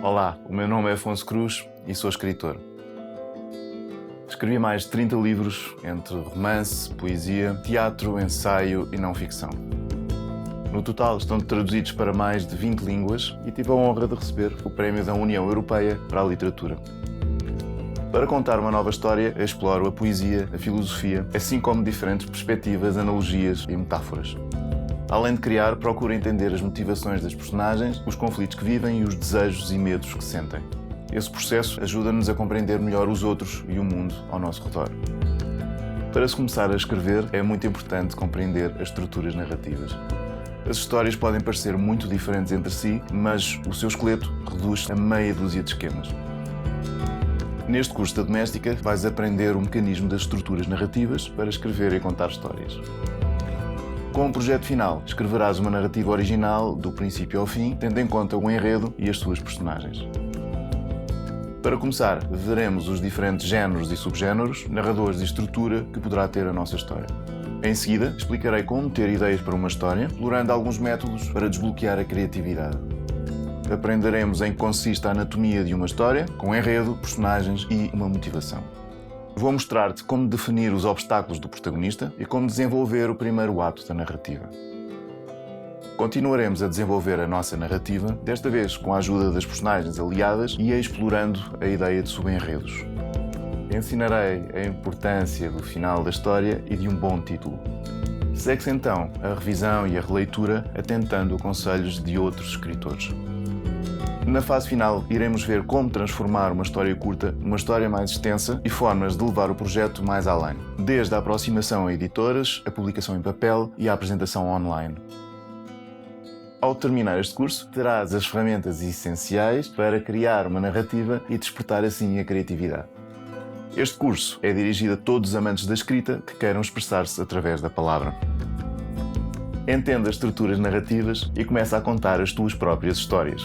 Olá, o meu nome é Afonso Cruz e sou escritor. Escrevi mais de 30 livros, entre romance, poesia, teatro, ensaio e não-ficção. No total estão traduzidos para mais de 20 línguas e tive a honra de receber o Prémio da União Europeia para a Literatura. Para contar uma nova história, exploro a poesia, a filosofia, assim como diferentes perspectivas, analogias e metáforas. Além de criar, procuro entender as motivações das personagens, os conflitos que vivem e os desejos e medos que sentem. Esse processo ajuda-nos a compreender melhor os outros e o mundo ao nosso redor. Para se começar a escrever, é muito importante compreender as estruturas narrativas. As histórias podem parecer muito diferentes entre si, mas o seu esqueleto reduz a meia dúzia de esquemas. Neste curso da Doméstica, vais aprender o mecanismo das estruturas narrativas para escrever e contar histórias. Com o projeto final, escreverás uma narrativa original, do princípio ao fim, tendo em conta o enredo e as suas personagens. Para começar, veremos os diferentes géneros e subgéneros, narradores e estrutura que poderá ter a nossa história. Em seguida, explicarei como ter ideias para uma história, explorando alguns métodos para desbloquear a criatividade. Aprenderemos em que consiste a anatomia de uma história, com enredo, personagens e uma motivação. Vou mostrar-te como definir os obstáculos do protagonista e como desenvolver o primeiro ato da narrativa. Continuaremos a desenvolver a nossa narrativa, desta vez com a ajuda das personagens aliadas e explorando a ideia de subenredos. Ensinarei a importância do final da história e de um bom título. Segue-se então a revisão e a releitura, atentando a conselhos de outros escritores. Na fase final, iremos ver como transformar uma história curta numa história mais extensa e formas de levar o projeto mais além, desde a aproximação a editoras, a publicação em papel e a apresentação online. Ao terminar este curso, terás as ferramentas essenciais para criar uma narrativa e despertar assim a criatividade. Este curso é dirigido a todos os amantes da escrita que queiram expressar-se através da palavra. Entenda as estruturas narrativas e começa a contar as tuas próprias histórias.